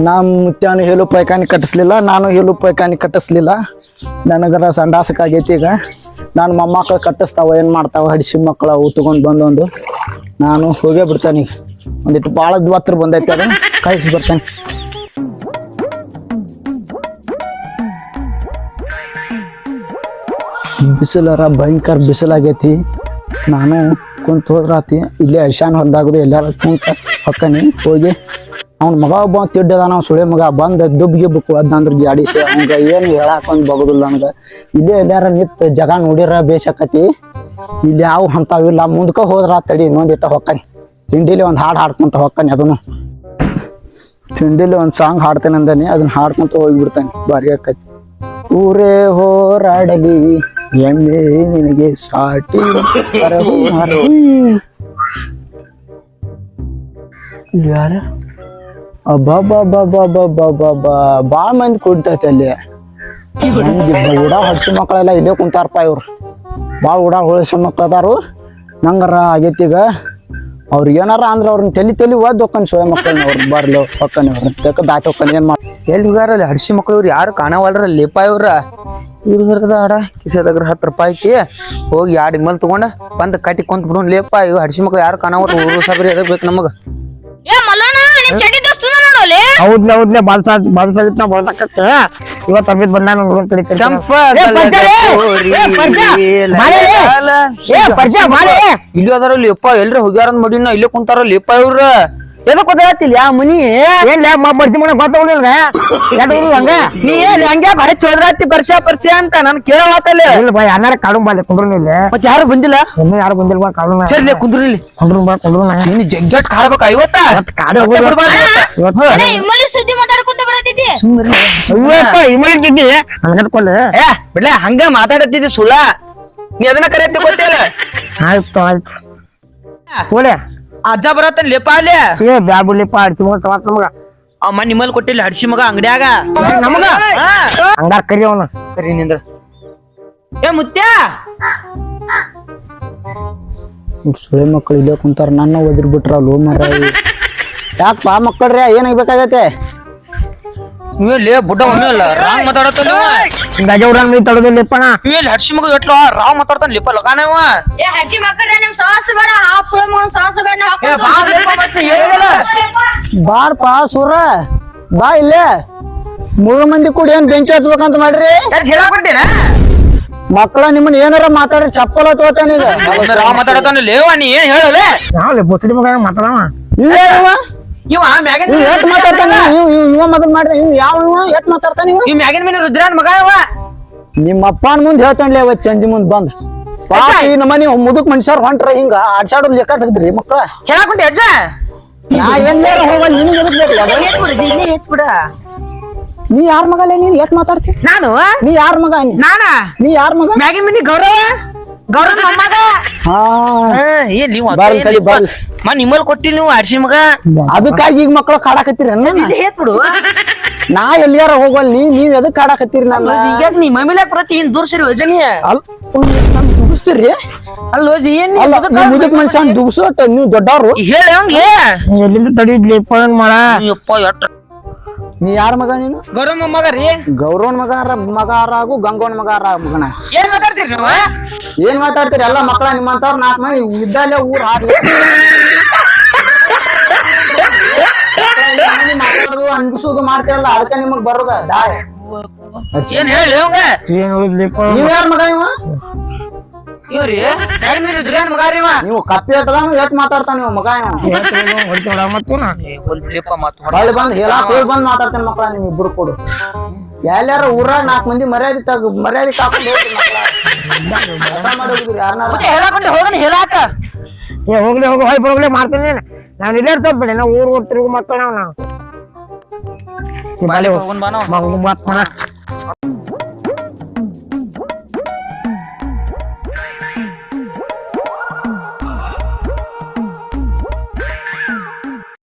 ನಮ್ಮ ಮುತ್ಯಾನು ಹೇಳು ಪೈಕಾನಿ ಕಟ್ಟಿಸ್ಲಿಲ್ಲ, ನಾನು ಹೇಳು ಪೈಕಾನಿ ಕಟ್ಟಿಸ್ಲಿಲ್ಲ. ನನಗರ ಸಂಡಾಸಕ್ಕಾಗೈತಿ. ಈಗ ನಾನು ಮೊಮ್ಮಕ್ಕಳು ಕಟ್ಟಿಸ್ತಾವ, ಏನು ಮಾಡ್ತಾವ, ಹಡಿಸಿ ಮಕ್ಕಳು ಅವು ತಗೊಂಡು ಬಂದೊಂದು ನಾನು ಹೋಗೇ ಬಿಡ್ತಾನೆ. ಈಗ ಒಂದಿಟ್ಟು ಭಾಳ ಹತ್ರ ಬಂದೈತೆ, ಅದು ಕಳಿಸಿ ಬರ್ತಾನೆ. ಬಿಸಿಲರ ಭಯಂಕರ ಬಿಸಿಲಾಗೈತಿ. ನಾನು ಕುಂತು ಹೋದ್ರಾತಿ ಇಲ್ಲೇ ಅರ್ಶಾನ್ ಹೊಲ್ದಾಗದು ಎಲ್ಲಾರು ಕುಂತ ಹೊಕ್ಕನಿ. ಹೋಗಿ ಅವ್ನ ಮಗ ಒಬ್ಬ ತಿಡ್ಡದ, ನಾವು ಸುಳೆ ಮಗ ಬಂದು ದುಬ್ಗಿಬೇಕು ಅದಂದ್ರೆ ಜಾಡಿಸಿ ಅವಂಗ ಏನು ಹೇಳಾಕೊಂಡ್ ಬಗೋದಿಲ್ಲ. ನನಗೆ ಇಲ್ಲೇ ಎಲ್ಲಾರ ನಿಂತು ಜಗ ನೋಡಿರ ಬೇಸಕತಿ. ಇಲ್ಲಿ ಯಾವ ಅಂತಾವಿಲ್ಲ. ಮುಂದಕ್ಕೆ ಹೋದ್ರ ತಡಿ ಇನ್ನೊಂದಿಟ್ಟ ಹೊಕ್ಕನಿ. ತಿಂಡಿಲಿ ಒಂದು ಹಾಡು ಹಾಡ್ಕೊಂತ ಹೊಕ್ಕನಿ. ಅದನ್ನು ತಿಂಡಿಲಿ ಒಂದು ಸಾಂಗ್ ಹಾಡ್ತೇನೆ ಅಂದಾನೆ, ಅದನ್ನ ಹಾಡ್ಕೊಂತ ಹೋಗಿಬಿಡ್ತಾನೆ. ಬಾರಿ ಆಕತಿ. ಊರೇ ಹೋರಾಡಲಿ ಎಮ್ಮೆ ನಿನಗೆ ಸಾಟಿ. ಯಾರ ಬಾ ಮಂದಿ ಕುಡ್ತೈತೆ ಅಲ್ಲಿ. ಉಡ ಹಡ್ಸಿ ಮಕ್ಕಳೆಲ್ಲ ಇಲ್ಲೇ ಕುಂತಾರಪ್ಪ. ಇವ್ರು ಭಾಳ ಉಡ ಹೊಳಸೋ ಮಕ್ಳು ಅದಾರು. ನಂಗಾರ ಆಗೈತಿ. ಈಗ ಅವ್ರಿಗೆ ಏನಾರ ಅಂದ್ರೆ ಅವ್ರನ್ನ ತಲಿ ಓದ್ ಹೊಕ್ಕನ್ ಸೊಳ್ಳೆ ಮಕ್ಕಳನ್ನ. ಅವ್ರು ಬರ್ಲಿ ಹೊಕ್ಕನ್, ಅವ್ರನ್ನ ತೆಕ್ಕ ದಾಟಿ ಹೊಕ್ಕನ್. ಏನ್ ಮಾಡಿ ಎಲ್ಲಿ ಹೋಗ್ಯಾರಲ್ಲಿ ಹಡ್ಸಿ ಮಕ್ಳು? ಇವ್ರು ಯಾರು ಕಾಣವಲ್ರ ಲೇಪ. ಇವ್ರ ಇವ್ರದ ಆಡ ಕಿಸೆದಾಗ 10 ರೂಪಾಯಿ ಐತಿ. ಹೋಗಿ 2 ಇಮ್ಮಲ್ ತಗೊಂಡ ಬಂದ್ ಕಟ್ಟಿ ಕುಂತ ಬಿಡೋಣ ಲೇಪ. ಇವ್ ಹಡ್ಸಿ ಮಕ್ಳು ಯಾರು ಕಾಣವಲ್ರ. ಊರು ಸಾಬ್ರಿ ಅದ ಬೇಕು ನಮಗ. ಹೌದ್ಲೆ ಬಾಲ್ಸಾಗಿತ್ ಇವತ್ತು ಅರ್ಬಿದ್ ಬಂದ ಇಲ್ಲಿ ಅದಾರ ಲೇಪ. ಎಲ್ರಿ ಹೋಗ್ಯಾರಂದ್ ಮಾಡಿನ ಇಲ್ಲೇ ಕುಂತಾರ ಲೇಪ. ಇವ್ರ ಎದಕ್ ಗೊತ್ತಾಗತ್ತಿಲ್ಲ ಯಾ ಮನಿ ಏನ್ ಬರ್ತಿ ಮನೆ ಗೊತ್ತಾಗ್ಲಿಲ್ಲ. ಹಂಗ ನೀ ಏನ್ ಹಂಗ್ಯಾ ಬರೀ ಚೋದ್ರಾತಿ ಪರಿಚಯ ಅಂತ ನನ್ ಕೇಳವಾತಲ್ಲ. ಇಲ್ಲ ಬಾ ಯಾರ ಕಾಡು ಬಾಲೆ ಕುಂಡ್ರನಿಲ್ಲ. ಮತ್ ಯಾರು ಬಂದಿಲ್ಲ? ಇನ್ನು ಯಾರು ಬಂದಿಲ್ಲ ಬಾ ಕಾಡು. ಸರಿ ಕುಂದ್ರಲ್ಲಿ ಕುಂಡ್ರು ನೀನು ಜಗ್ಗಟ್ ಕಾಡ್ಬೇಕ. ಇವತ್ತ ಕಾಡು ಸುದ್ದಿ ಮಾತಾಡ್ಕೊಂತ ಬರತ್ತಿದ್ದಿ. ಬಿಡ್ಲ ಹಂಗ ಮಾತಾಡತ್ತಿದ್ದಿ ಸುಳ್ಳ. ನೀ ಅದನ್ನ ಕರೆಯತ್ತಿ ಗೊತ್ತಿಲ್ಲ. ಆಯ್ತು ಆಯ್ತು ಹೋಳೆ ಅಜ್ಜ ಬರತ್ತನ್ ಲೇಪ ಅಲ್ಲಿ. ಬ್ಯಾಬುಲಿಪ್ಪ ಅಡ್ಸಿ ಮಗ ತವಾತ್ ನಮಗ. ಅವ್ ಮನ್ ನಿಮ್ಮಲ್ಲಿ ಕೊಟ್ಟಿಲ್ಲ ಹಡ್ಸಿ ಮಗ ಅಂಗಡ್ಯಾಗ ನಮಗ. ಹಂಗಾರ ಕರಿ ಅವನು ಕರಿ ನಿಂದ್ರ. ಏ ಮುತ್ಯ ಸುಳೆ ಮಕ್ಕಳು ಇಲ್ಲೇ ಕುಂತಾರ. ನನ್ನ ಒದಿರ್ ಬಿಟ್ರ ಲೋ ಮರ. ಯಾಕಪ್ಪ ಮಕ್ಕಳ್ರಿ ಏನಾಗಬೇಕಾಗತ್ತೆ? ನೀವೇ ಬುಡ್ಡ ಒಮ್ಮೆ ಅಲ್ಲ ರಾಂಗ್ ಮಾತಾಡತ್ತ. ಗಜವ್ರನ್ನ ತಡದಿಲ್ಲಪ್ಪಣ. ನೀವೆಲ್ಲಿ ಹಡ್ಸಿ ಮಗ ಎಟ್ಲ ರಾವ್ ಮಾತಾಡ್ತಾನ ಲಿಪ್ಪ ಲಗಾನವ. ಏ ಹಸಿ ಮಕ್ಕಳ ನಿಮ್ ಸಾಸ್ ಬೇಡ, ಹಾಫ್ ಸುಳೆ ಮಗನ್ ಸಾಸ್ ಬೇಡ. ಬಾರ್ಪ ಸೂರ ಬಾ ಇಲ್ಲೇ. 3 ಮಂದಿ ಕೂಡಿ ಏನ್ ಬೆಂಕಿ ಹಚ್ಬೇಕಂತ ಮಾಡ್ರಿ? ಹೇಳಾಕೊಂಡೇನ ಮಕ್ಕಳ ನಿಮ್ಮನ್ನ ಏನಾರ ಮಾತಾಡ್ರಿ ಚಪ್ಪಲ ತೋತಾನ. ಈಗ ರಾವ್ ಮಾತಾಡತಾನ ಲೇವ. ನೀ ಏನ್ ಹೇಳಲೆ? ಯಾವ ಬುಸಡಿ ಮಗ ಮಾತಾಡವ. ಇವ ಮ್ಯಾಗಿನ ಎಟ್ ಮಾತಾಡ್ತಾನ? ಇವ ಮೊದಲ್ ಮಾಡಿದ. ಯಾವ ಎಟ್ ಮಾತಾಡ್ತಾನ? ಇವ್ ಮ್ಯಾಗಿನ ಮೇಲೆ ರುದ್ರಾನ್ ಮಗ ಇವ. ನಿಮ್ಮ ಅಪ್ಪನ ಮುಂದೆ ಹೇಳ್ತಾನ್ಲಿ ಅವತ್ ಚಂಜಿ ಮುಂದ್ ಬಂದ್. ಈ ನಮ್ಮನಿ ಮುದುಕ್ ಮನುಷ್ಯರ್ ಹೊಂಟ್ರ ಹಿಂಗ ಆಡ್ಸಾಡೋದ್ ಲೆಕ್ಕ ತೆಗ್ದ್ರಿ ಮಕ್ಳ. ಹೇಳಾಕೊಂಡಿ ಅಜ್ಜ? ನಾ ಎಲ್ಲಾರ ಹೋಗಲ್ಲ. ನಿನ್ಗೆ ನೀ ಯಾರ ಮಗಲ್ಲ? ನೀನ್ ಎಟ್ ಮಾತಾಡ್ತಿ? ನಾನು ನೀ ಯಾರ ಮಗ? ನೀ ಯಾರ ಮಗ? ಮ್ಯಾಗಿನ ಮನಿ ಗೌರವ ಮೊಮ್ಮಗ. ಏನ್ ನೀವು ನಿಮ್ಮಲ್ಲಿ ಕೊಟ್ಟಿಲ್ಲ ನೀವು ಅರ್ಶಿ ಮಗ. ಅದಕ್ಕಾಗಿ ಈಗ ಮಕ್ಳು ಕಾಡಾಕತ್ತೀರಿ. ಹೇಳ್ಬಿಡು. ನಾ ಎಲ್ಲಿಯಾರ ಹೋಗಲ್. ನೀವ್ ಎದಕ್ ಕಾಡಾಕತ್ತೀರಿ? ನನ್ನ ಈಗ ನೀ ಮಮ್ಮಿಲ ಪ್ರತಿ ಏನ್ ದೂರ ಸರಿ ಯೋಜನೆ ದುಗಿಸ್ತೀರಿ? ಅಲ್ಲ ಏನ್ ಮುದುಕ್ ಮನುಷ್ಯ ದುಗ್ಸೋಟ ನೀವು ದೊಡ್ಡವ್ರು. ಹೇಳ ಹಂಗೆ ಎಲ್ಲಿಂದ ತಡಿದ್ಲಿಪ್ಪ ಮಾಡ. ನೀ ಯಾರ ಮಗ? ನೀನು ಗೌರವ ಮಗ ರೀ. ಗೌರವನ್ ಮಗಾರಾಗು ಗಂಗೋನ್ ಮಗನ. ಏನ್ ಮಾತಾಡ್ತೀರಿ ನೀವು? ಏನ್ ಮಾತಾಡ್ತೀರಿ? ಎಲ್ಲ ಮಕ್ಕಳ ನಿಮ್ಮಂತವ್ರ 4 ಮಂದಿ ಇದ್ದಲ್ಲೇ ಊರ್ ಮಾತಾಡೋದು ಅನ್ಬಿಸೋದು ಮಾಡ್ತಿರಲ್ಲ. ಅದಕ್ಕೆ ನಿಮಗ್ ಬರೋದ ದಾಯ. ಏನ್ ಹೇಳಿ ನೀವ್ ಯಾರ ಮಗ? ನೀವು ಕಪ್ಪಿ ಇಟ್ಟದಾನು ಎಟ್ ಮಾತಾಡ್ತಾನ ನೀವು ಮಗ. ಹೊಳ್ಳಿ ಬಂದ್ ಹೇಳಾಕ್ ಹೋಗಿ ಬಂದ್ ಮಾತಾಡ್ತಾನ ಮಕ್ಳ. ನಿಮ್ ಇಬ್ರು ಕೊಡು. ಎಲ್ಲಾರ ಊರಾಗ 4 ಮಂದಿ ಮರ್ಯಾದೆ ಕಾಕೊಂಡು ಹೋಗ್ಲಿ ಹೋಗಿ ಬರೋಗ್ಲಿ ಮಾಡ್ತೀನಿ. ನಾವ್ ಇಲ್ಲೇ ಇರ್ತೇವೆ. ನಾವು ಊರ್ ತಿರುಗು ಮಕ್ಕಳ ನಾವು